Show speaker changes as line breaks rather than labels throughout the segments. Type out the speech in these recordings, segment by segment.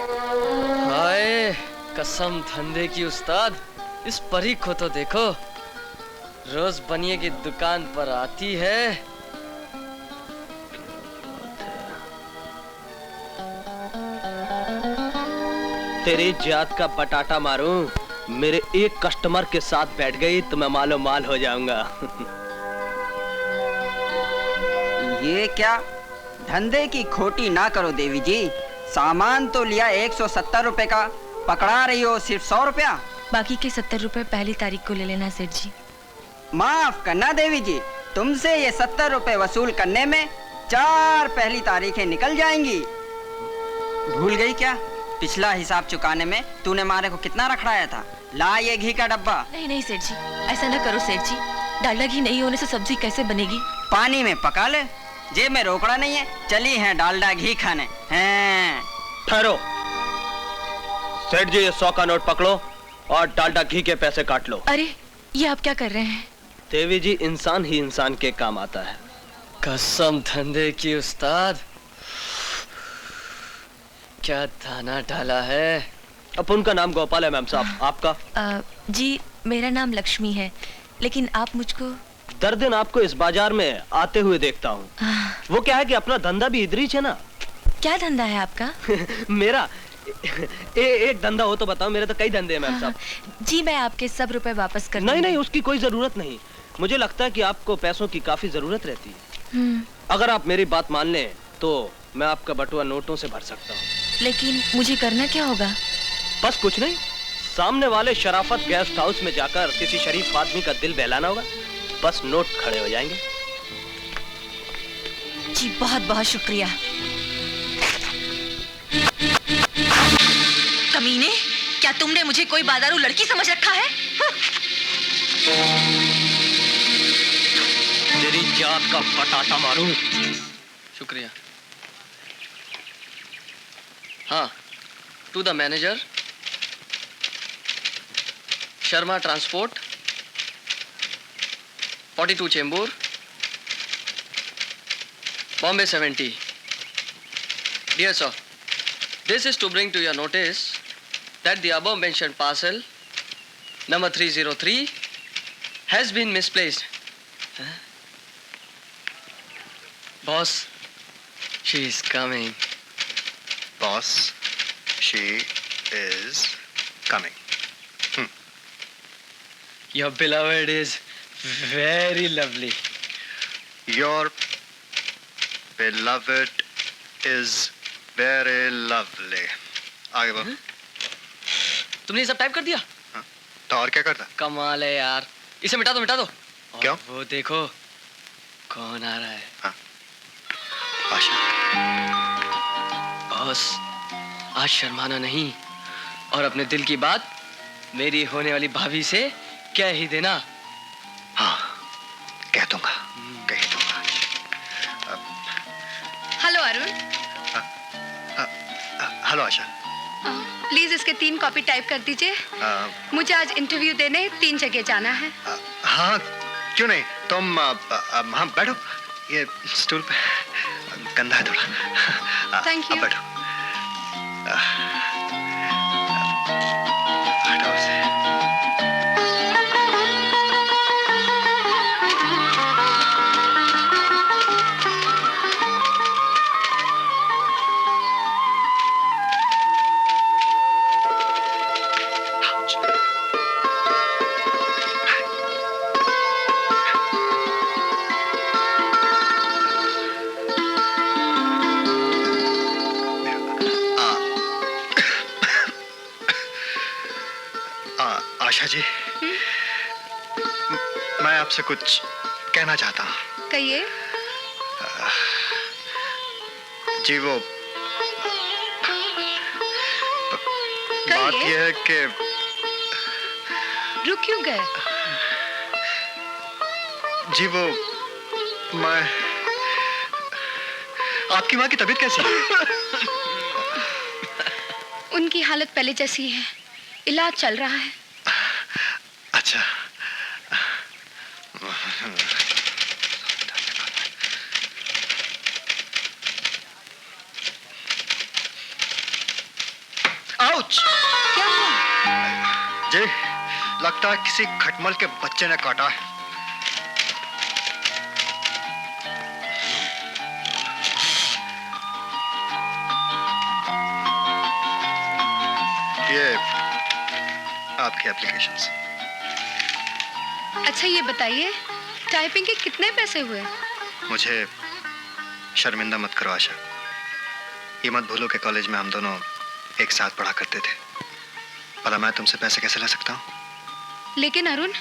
हाय कसम धंधे की उस्ताद, इस परी को तो देखो, रोज बनिए की दुकान पर आती है।
तेरी जात का बटाटा मारूं, मेरे एक कस्टमर के साथ बैठ गई तो मैं मालो माल हो जाऊंगा।
ये क्या धंधे की खोटी ना करो देवी जी। सामान तो लिया 170 रुपए का, पकड़ा रही हो सिर्फ 100 रुपया।
बाकी के 70 रुपए पहली तारीख को ले लेना सेठ जी।
माफ करना देवी जी, तुमसे ये 70 रुपए वसूल करने में 4 पहली तारीखें निकल जाएंगी। भूल गई क्या? पिछला हिसाब चुकाने में तूने मारे को कितना रखवाया था? ला ये घी का डब्बा।
नहीं नहीं सेठ जी, ऐसा ना करो सेठ जी। डालडा घी नहीं होने से सब्जी कैसे बनेगी?
पानी में पका ले, जेब में रोकड़ा नहीं है, चली है डालडा घी खाने हैं।
ठहरो सेठ जी, ये 100 का नोट पकड़ो और डालडा घी के पैसे काट लो।
अरे ये आप क्या कर रहे हैं?
देवी जी, इंसान ही इंसान के काम आता है।
कसम धंधे की उस्ताद, क्या दाना डाला है।
अपन का नाम गोपाल है मैम साहब, आपका?
जी मेरा नाम लक्ष्मी है, लेकिन आप मुझको
दर दिन आपको इस बाजार में आते हुए देखता हूँ। वो क्या है कि अपना धंधा भी इधर ही है ना।
क्या धंधा है आपका?
मेरा एक धंधा हो तो बताओ, मेरे तो कई धंधे हैं मैम साहब।
जी मैं आपके सब रुपए वापस कर
नहीं नहीं, उसकी कोई जरूरत नहीं। मुझे लगता है कि आपको पैसों की काफी जरूरत रहती है। अगर आप मेरी बात मान लें तो मैं आपका बटुआ नोटों से भर सकता हूँ।
लेकिन मुझे करना क्या होगा?
बस कुछ नहीं, सामने वाले शराफत गेस्ट हाउस में जाकर किसी शरीफ आदमी का दिल बहलाना होगा, बस नोट खड़े हो जाएंगे।
जी बहुत बहुत शुक्रिया। कमीने, क्या तुमने मुझे कोई बादारू लड़की समझ रखा है?
तेरी जात का बटाटा मारूं।
शुक्रिया। हाँ, to the manager, Sharma transport, 42 Chembur, Bombay 70. Dear sir, this is to bring to your notice that the above mentioned parcel number 303 has been misplaced. Huh? Boss, she is coming.
Boss, she is coming.
Your beloved is very lovely.
Your beloved is very lovely. आगे बढ़ो।
तुमने ये सब type कर दिया?
हाँ, तो और क्या करता?
कमाल है यार, इसे मिटा दो मिटा दो।
क्यों?
वो देखो कौन आ रहा है।
हाँ, आशा।
बॉस, आज शर्माना नहीं और अपने दिल की बात मेरी होने वाली भाभी से कह ही देना।
हाँ, कह दूंगा, कह दूंगा।
Hello Arun.
Hello Asha.
Please इसके 3 कॉपी टाइप कर दीजिए। मुझे आज इंटरव्यू देने 3 जगह जाना है।
हाँ, क्यों नहीं, तुम हाँ बैठो, ये स्टूल पे गंदा है थोड़ा।
Thank you.
बैठो। हटाओ इसे। आशा जी, मैं आपसे कुछ कहना चाहता हूँ।
कहिए।
जी वो बात यह है कि
रुक क्यों गए?
जी वो मैं आपकी माँ की तबीयत कैसी है?
उनकी हालत पहले जैसी है, इलाज चल रहा है।
अच्छा। आउच!
क्या हुआ?
जी, लगता है किसी खटमल के बच्चे ने काटा है। ये आपकी एप्लीकेशंस।
अच्छा ये बताइए, टाइपिंग के कितने पैसे हुए?
मुझे शर्मिंदा मत करो आशा। ये मत भूलो कि कॉलेज में हम दोनों एक साथ पढ़ा करते थे। भला मैं तुमसे पैसे कैसे ले सकता हूँ?
लेकिन अरुण,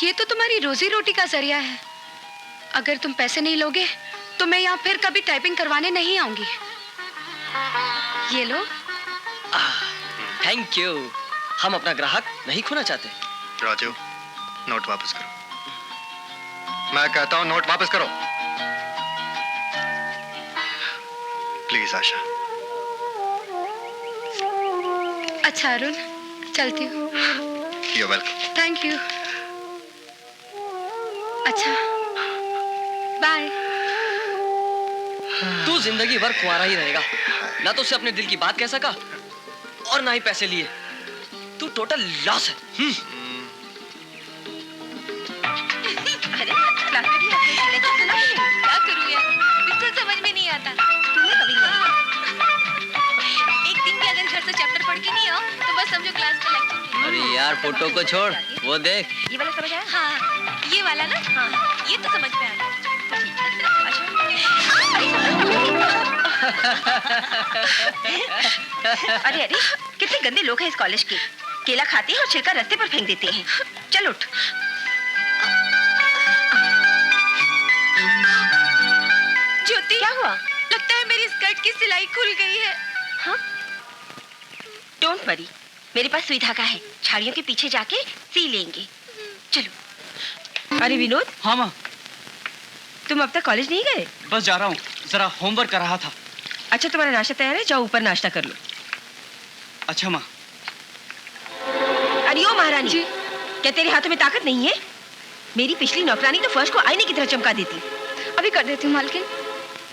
ये तो तुम्हारी रोजी रोटी का जरिया है। अगर तुम पैसे नहीं लोगे तो मैं यहाँ फिर कभी टाइपिंग करवाने नहीं आऊंगी। ये लो।
Thank you. हम अपना ग्राहक नहीं खोना चाहते।
राजू, नोट वापस करो। मैं कहता हूँ नोट वापस करो। प्लीज आशा।
अच्छा अरुण, चलती हूँ।
You're welcome.
Thank you. अच्छा, बाय।
तू जिंदगी भर कुंवारा ही रहेगा। ना तो उसे अपने दिल की बात कह सका और ना ही पैसे लिए। तू टोटल लॉस है।
अरे क्लास में भी आपने लेक्चर सुना ही नहीं। क्या करूं यार, बिल्कुल समझ में नहीं आता। तुम्हें कभी नहीं। एक दिन भी अगर घर से चैप्टर पढ़ के नहीं आओ तो बस समझो क्लास का लेक्चर नहीं।
अरे यार फोटो को छोड़, वो देख।
ये वाला समझ आया? हाँ, ये वाला ना। हाँ, ये तो समझ में आ गया। अरे अरे, कितने गंदे लोग हैं इस कॉलेज के। केला खाते हैं और छिलका रास्ते पर फेंक देते हैं। चल उठ। ज्योति, क्या हुआ? लगता है मेरी स्कर्ट की सिलाई खुल गई है। हाँ? डोंट वरी, मेरे पास सुई धागा है। झाड़ियों के पीछे जाके सी लेंगे। चलो। अरे विनोद।
हाँ माँ।
तुम अब तक कॉलेज नहीं गए?
बस जा रहा हूँ, जरा होमवर्क कर रहा था।
अच्छा तुम्हारा नाश्ता तैयार है, जाओ ऊपर नाश्ता कर लो।
अच्छा माँ।
अरे ओ महारानी जी, क्या तेरे हाथों में ताकत नहीं है? मेरी पिछली नौकरानी तो फर्श को आईने की तरह चमका देती।
अभी कर देती हूँ मालकिन।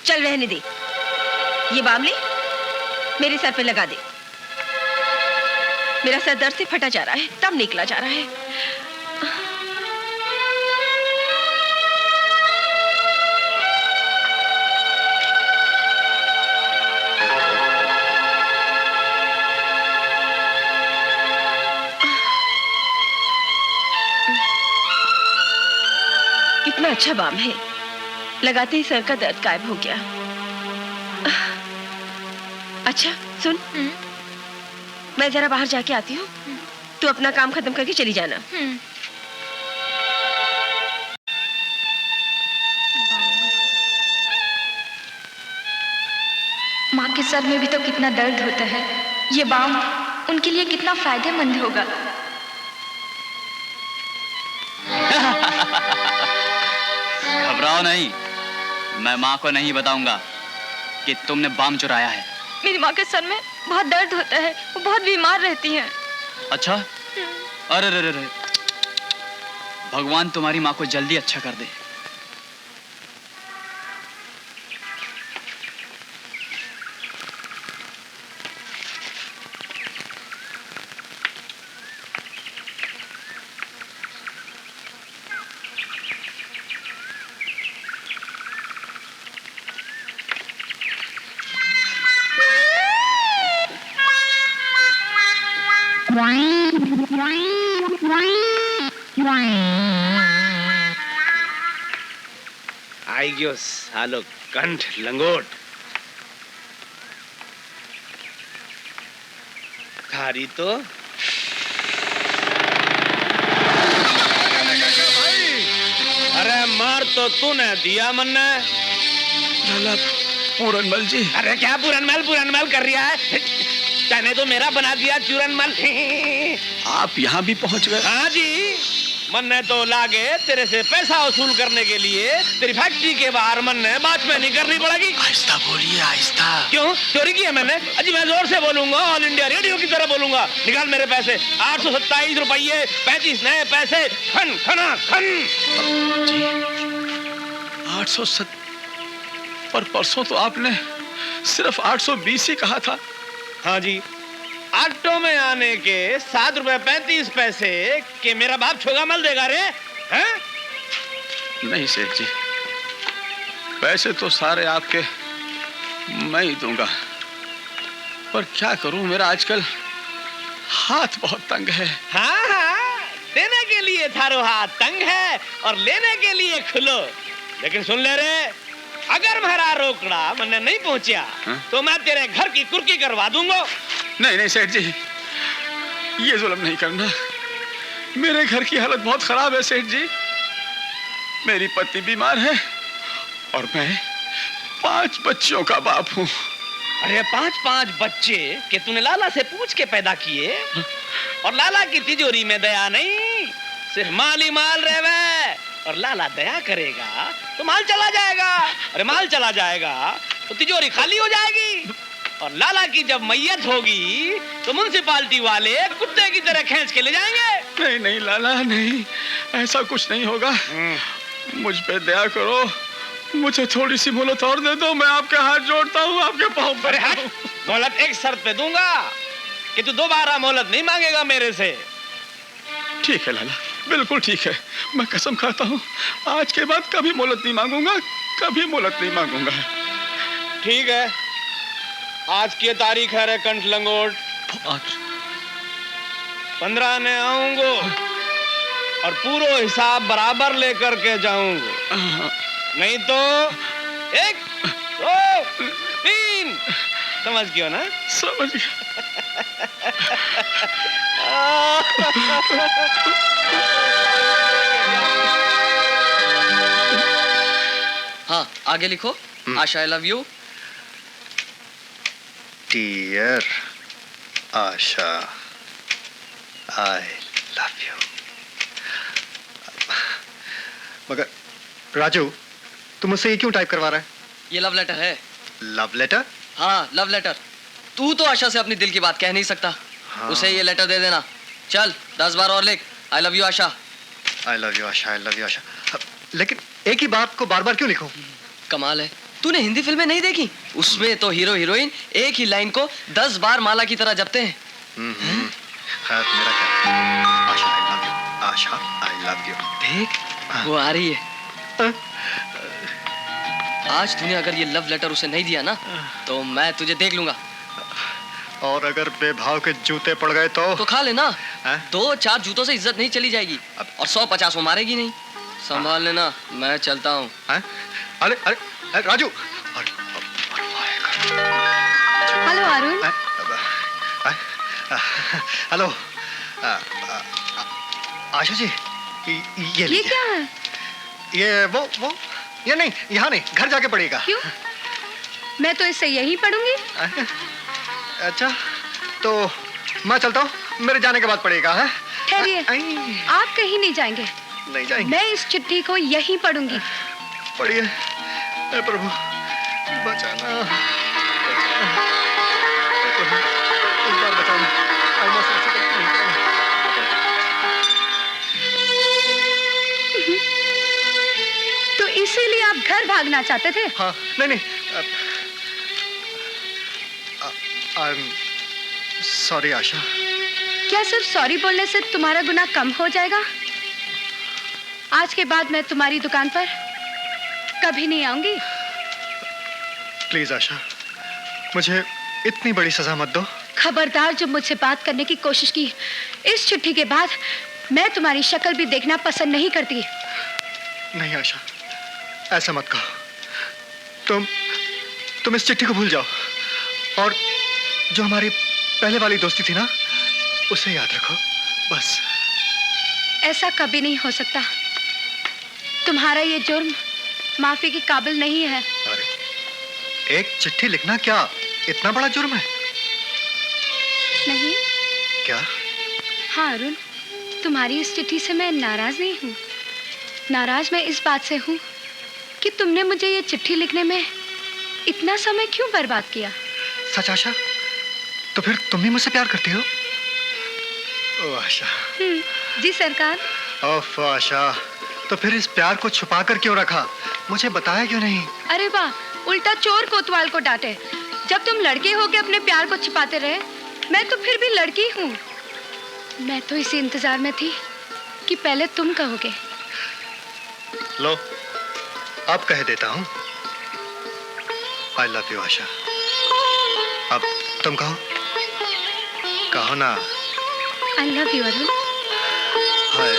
चल रहने दे। ये बामले मेरे सर पे लगा दे। मेरा सर दर्द से फटा जा रहा है, तब निकला जा रहा है। कितना अच्छा बाम है, लगाते ही सर का दर्द गायब हो गया। अच्छा सुन, मैं जरा बाहर जाके आती हूँ, तू अपना काम खत्म करके चली जाना।
माँ के सर में भी तो कितना दर्द होता है। ये बाम उनके लिए कितना फायदेमंद होगा।
घबराओ नहीं, मैं माँ को नहीं बताऊंगा कि तुमने बाम चुराया है।
मेरी माँ के सर में बहुत दर्द होता है, वो बहुत बीमार रहती हैं।
अच्छा? अरे रे रे रे, भगवान तुम्हारी माँ को जल्दी अच्छा कर दे।
आई गयो सालो कंठ लंगोट। थारी तो अरे मार तो तूने दिया मन्ने।
पूरनमल जी।
अरे क्या पूरनमल कर रहा है? तने तो मेरा बना दिया चूरनमल।
आप यहाँ भी पहुँच गए?
हाँ जी, मन्ने तो लागे तेरे से पैसा वसूल करने के लिए तेरी फैक्ट्री के बाहर मन्ने बातचीत करनी पड़ेगी।
आहिस्ता बोलिए, आहिस्ता।
क्यों? चोरी की है मैंने? अजी मैं जोर से बोलूंगा, ऑल इंडिया रेडियो की तरह बोलूंगा। निकाल मेरे पैसे। 827 रुपये 35 नए पैसे। खन खना खन।
जी 807, पर परसों तो आपने सिर्फ 820 ही कहा था।
हाँ जी,
ऑटो में आने के 7.35 रुपए के मेरा बाप छोगा मल देगा रे? हैं?
नहीं सेठ जी, पैसे तो सारे आपके मैं ही दूंगा, पर क्या करूं, मेरा आजकल हाथ बहुत तंग है।
हाँ हाँ, देने के लिए थारो हाथ तंग है और लेने के लिए खुलो। लेकिन सुन ले रे, अगर मेरा रोकड़ा मैंने नहीं पहुंचा तो मैं तेरे घर की कुर्की करवा दूंगा।
नहीं नहीं सेठ जी, ये जुल्म नहीं करना। मेरे घर की हालत बहुत खराब है सेठ जी। मेरी पत्नी बीमार है और मैं 5 बच्चों का बाप हूँ।
अरे 5 बच्चे के तूने लाला से पूछ के पैदा किए? और लाला की तिजोरी में दया नहीं, सिर्फ माल ही माल रहे। और लाला दया करेगा तो माल चला जाएगा। अरे माल चला जाएगा तो तिजोरी खाली हो जाएगी। और लाला की जब मैयत होगी तो म्युनिसिपालिटी वाले कुत्ते की तरह खींच के ले जाएंगे।
नहीं नहीं लाला, नहीं, ऐसा कुछ नहीं होगा। मुझ पे दया करो, मुझे थोड़ी सी मोहलत और दे दो। मैं आपके हाथ जोड़ता हूँ, आपके पाँव पर।
मोहलत एक शर्त पे दूंगा कि तू दोबारा मोहलत नहीं मांगेगा मेरे से।
ठीक है लाला, बिल्कुल ठीक है। मैं कसम खाता हूँ आज के बाद कभी मोहलत नहीं मांगूंगा, कभी मोहलत नहीं मांगूंगा।
ठीक है, आज की तारीख है रे कंठ लंगोट। 15 ने आऊंगा और पूरा हिसाब बराबर लेकर के जाऊंगा। नहीं तो 1 2 3 समझ गयो ना?
समझ गया।
हाँ, आगे लिखो। Asha, I love you.
Dear Asha, I love you. मगर राजू, तुम मुझसे ये क्यों टाइप करवा रहा है?
ये लव लेटर है।
Love letter?
हाँ, लव लेटर। तू तो आशा से अपनी दिल की बात कह नहीं सकता।
हाँ।
उसे ये लेटर दे देना। चल 10 बार और लिख, I love you Asha.
I love you Asha, I love you Asha. लेकिन एक ही बात को बार बार क्यों लिखूं?
कमाल है, तूने हिंदी फिल्में नहीं देखी? उसमें तो हीरो हीरोइन एक ही लाइन को 10 बार माला की तरह जपते हैं।
खैर, मेरा क्या? Asha I love you, Asha I love you.
देख, वो आ रही है। आज तूने अगर ये लव लेटर उसे नहीं दिया ना तो मैं तुझे देख लूंगा।
और अगर बेभाव के जूते पड़ गए तो
खा लेना।
है?
2-4 जूतों से इज्जत नहीं चली जाएगी और 150 वो मारेगी नहीं। संभाल लेना, मैं चलता हूँ।
अरे अरे अरे राजू।
हेलो अरुण।
हेलो आशा जी, ये
क्या है?
ये वो ये नहीं, यहाँ नहीं, घर जाके पढ़ेगा।
क्यों? मैं तो इससे यही पढ़ूंगी।
अच्छा, तो मैं चलता हूँ, मेरे जाने के बाद पढ़ेगा। है?
ठहरिए, आप कहीं नहीं जाएंगे।
नहीं जाएंगे।
मैं इस चिट्ठी को यहीं पढ़ूंगी।
पढ़िए। हे प्रभु, बचाना, इस बार बचाना। आईना से ऐसे करके नहीं करना।
तो इसीलिए आप घर भागना चाहते थे?
हाँ, नहीं आई एम सॉरी आशा।
क्या सिर्फ सॉरी बोलने से तुम्हारा गुनाह कम हो जाएगा? आज के बाद मैं तुम्हारी दुकान पर कभी नहीं आऊंगी।
प्लीज आशा, मुझे इतनी बड़ी सजा मत दो।
खबरदार, जो मुझसे बात करने की कोशिश की, इस चिट्ठी के बाद मैं तुम्हारी शक्ल भी देखना पसंद नहीं करती।
नहीं आशा, ऐसा मत कहो। तुम इस चिट्ठी को भूल जाओ और जो हमारी पहले वाली दोस्ती थी ना, उसे याद रखो, बस।
ऐसा कभी नहीं हो सकता। तुम्हारा ये जुर्म माफी के काबिल नहीं है।
अरे, एक चिट्ठी लिखना क्या इतना बड़ा जुर्म है?
नहीं।
क्या?
हाँ अरुण, तुम्हारी इस चिट्ठी से मैं नाराज नहीं हूँ। नाराज मैं इस बात से हूँ कि तुमने मुझे ये चिट्ठी लिखने में इतना समय क्यों बर्बाद किया।
सच आशा? तो फिर तुम भी मुझसे प्यार करती हो? ओ आशा।
जी सरकार।
ओफ आशा, तो फिर इस प्यार को छुपा कर क्यों रखा? मुझे बताया क्यों नहीं?
अरे वाह, उल्टा चोर कोतवाल को डांटे। जब तुम लड़के हो के अपने प्यार को छिपाते रहे मैं तो फिर भी लड़की हूँ। मैं तो इसी इंतजार में थी कि पहले तुम कहोगे।
लो, अब कह देता हूँ। I love you Asha. अब तुम कहो, कहो ना।
I love you Arun.
Hi.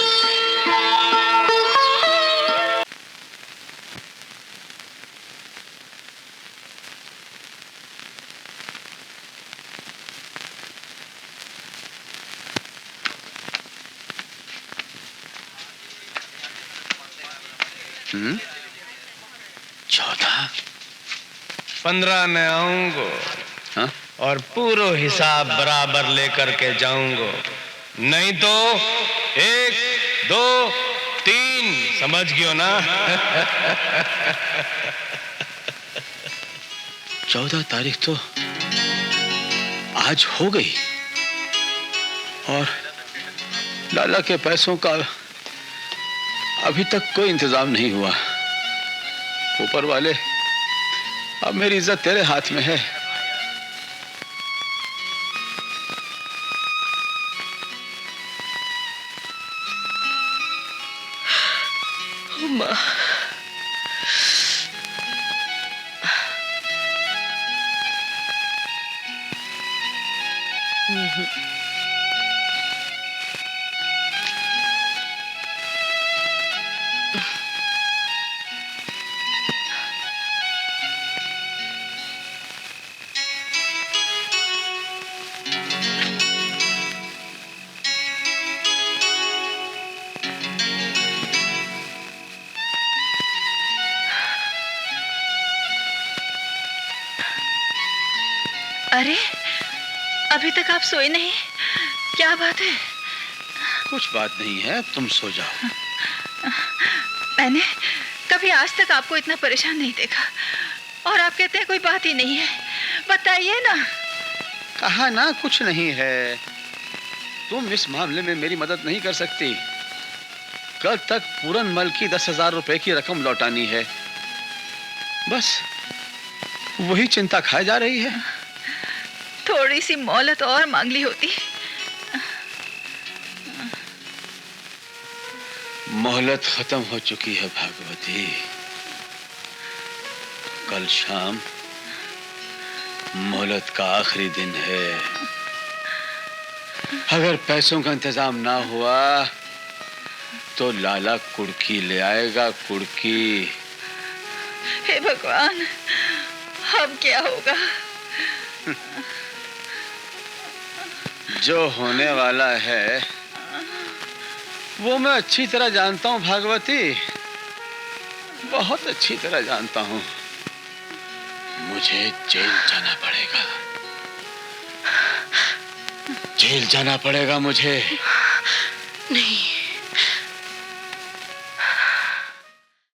हम्म? 14
15 में आऊंगो।
हाँ?
और पूरा हिसाब बराबर लेकर के जाऊंगो। नहीं तो 1 2 3 समझ गयो ना?
14 तारीख तो आज हो गई और लाला के पैसों का अभी तक कोई इंतजाम नहीं हुआ। ऊपर वाले, अब मेरी इज्जत तेरे हाथ में है।
माँ, अरे अभी तक आप सोए नहीं? क्या बात है?
कुछ बात नहीं है, तुम सो जाओ।
मैंने कभी आज तक आपको इतना परेशान नहीं देखा और आप कहते हैं कोई बात ही नहीं है। बताइए ना।
कहा ना कुछ नहीं है। तुम इस मामले में मेरी मदद नहीं कर सकती। कल तक पूरनमल की 10,000 रुपए की रकम लौटानी है। बस वही चिंता खाए जा रही है।
थोड़ी सी मोहलत और मांग ली होती।
मोहलत खत्म हो चुकी है भागवती। कल शाम मोहलत का आखिरी दिन है। अगर पैसों का इंतजाम ना हुआ तो लाला कुड़की ले आएगा। कुड़की।
हे भगवान, अब क्या होगा?
जो होने वाला है वो मैं अच्छी तरह जानता हूं भागवती, बहुत अच्छी तरह जानता हूं। मुझे जेल जाना पड़ेगा। जेल जाना पड़ेगा मुझे।
नहीं,